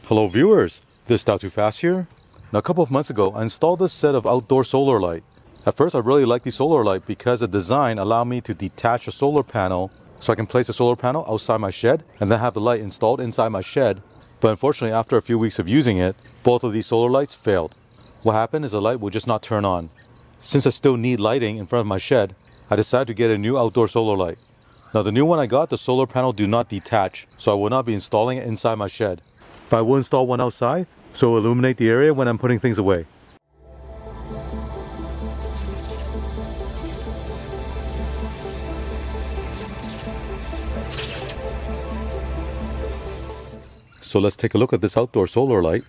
Hello viewers, this is Too Fast here. Now a couple of months ago I installed this set of outdoor solar light. At first I really liked the solar light because the design allowed me to detach a solar panel so I can place a solar panel outside my shed and then have the light installed inside my shed. But unfortunately after a few weeks of using it, both of these solar lights failed. What happened is the light would just not turn on. Since I still need lighting in front of my shed, I decided to get a new outdoor solar light. Now the new one I got, the solar panel do not detach, so I will not be installing it inside my shed. But I will install one outside, so it will illuminate the area when I'm putting things away. So let's take a look at this outdoor solar light.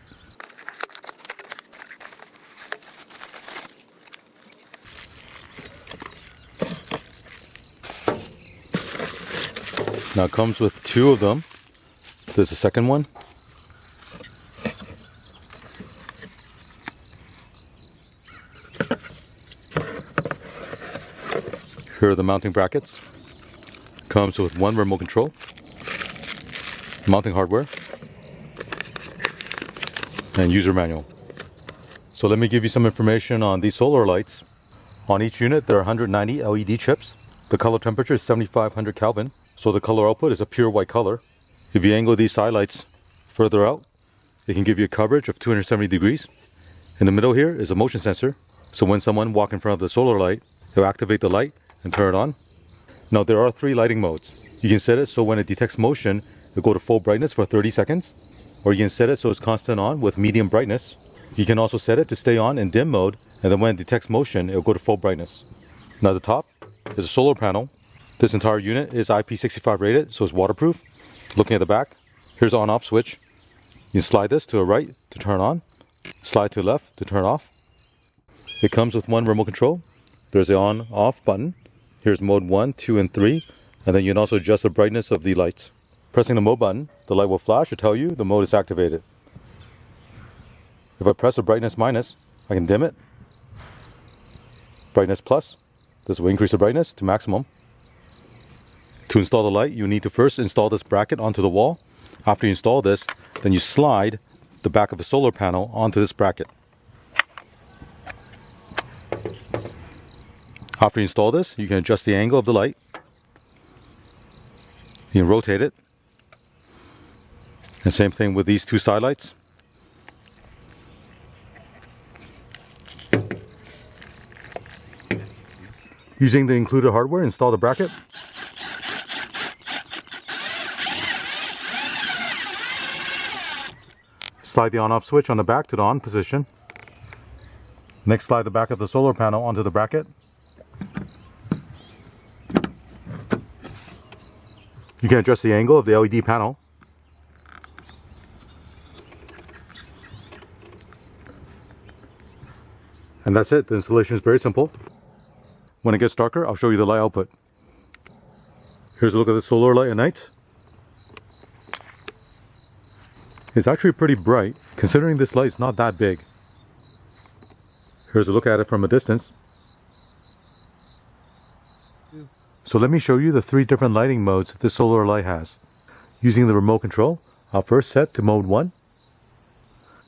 Now it comes with two of them. There's the second one. Here are the mounting brackets. Comes with one remote control, mounting hardware, and user manual. So let me give you some information on these solar lights. On each unit there are 190 LED chips. The color temperature is 7500 Kelvin, so the color output is a pure white color. If you angle these side lights further out, it can give you a coverage of 270 degrees. In the middle here is a motion sensor, so when someone walks in front of the solar light, it will activate the light and turn it on. Now there are three lighting modes. You can set it so when it detects motion, it will go to full brightness for 30 seconds. Or you can set it so it's constant on with medium brightness. You can also set it to stay on in dim mode, and then when it detects motion, it will go to full brightness. Now at the top is a solar panel. This entire unit is IP65 rated, so it's waterproof. Looking at the back, here's the on-off switch. You can slide this to the right to turn on, slide to the left to turn off. It comes with one remote control. There's the on-off button. Here's mode 1, 2, and 3, and then you can also adjust the brightness of the lights. Pressing the mode button, the light will flash to tell you the mode is activated. If I press the brightness minus, I can dim it. Brightness plus, this will increase the brightness to maximum. To install the light, you need to first install this bracket onto the wall. After you install this, then you slide the back of the solar panel onto this bracket. After you install this, you can adjust the angle of the light. You can rotate it. And same thing with these two side lights. Using the included hardware, install the bracket. Slide the on-off switch on the back to the on position. Next, slide the back of the solar panel onto the bracket. You can adjust the angle of the LED panel. And that's it. The installation is very simple. When it gets darker, I'll show you the light output. Here's a look at the solar light at night. It's actually pretty bright, considering this light is not that big. Here's a look at it from a distance. So let me show you the three different lighting modes this solar light has. Using the remote control, I'll first set to mode 1.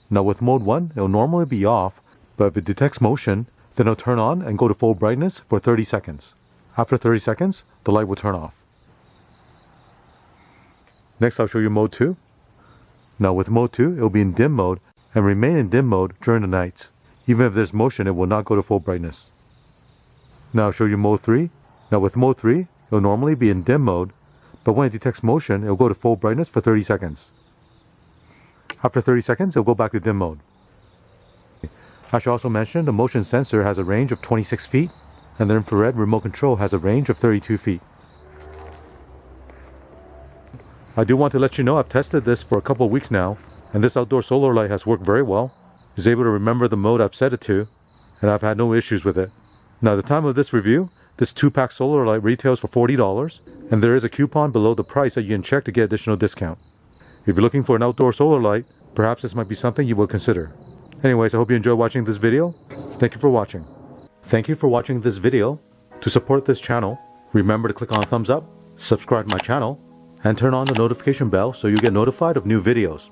Now with mode 1, it will normally be off, but if it detects motion, then it'll turn on and go to full brightness for 30 seconds. After 30 seconds, the light will turn off. Next, I'll show you mode 2. Now with mode 2, it will be in dim mode and remain in dim mode during the nights. Even if there's motion, it will not go to full brightness. Now I'll show you mode 3. Now with mode 3, it will normally be in dim mode, but when it detects motion, it will go to full brightness for 30 seconds. After 30 seconds, it will go back to dim mode. I should also mention the motion sensor has a range of 26 feet, and the infrared remote control has a range of 32 feet. I do want to let you know I've tested this for a couple of weeks now, and this outdoor solar light has worked very well. It's able to remember the mode I've set it to, and I've had no issues with it. Now at the time of this review, this 2-pack solar light retails for $40, and there is a coupon below the price that you can check to get additional discount. If you're looking for an outdoor solar light, perhaps this might be something you will consider. Anyways, I hope you enjoyed watching this video. Thank you for watching. Thank you for watching this video. To support this channel, remember to click on thumbs up, subscribe to my channel, and turn on the notification bell so you get notified of new videos.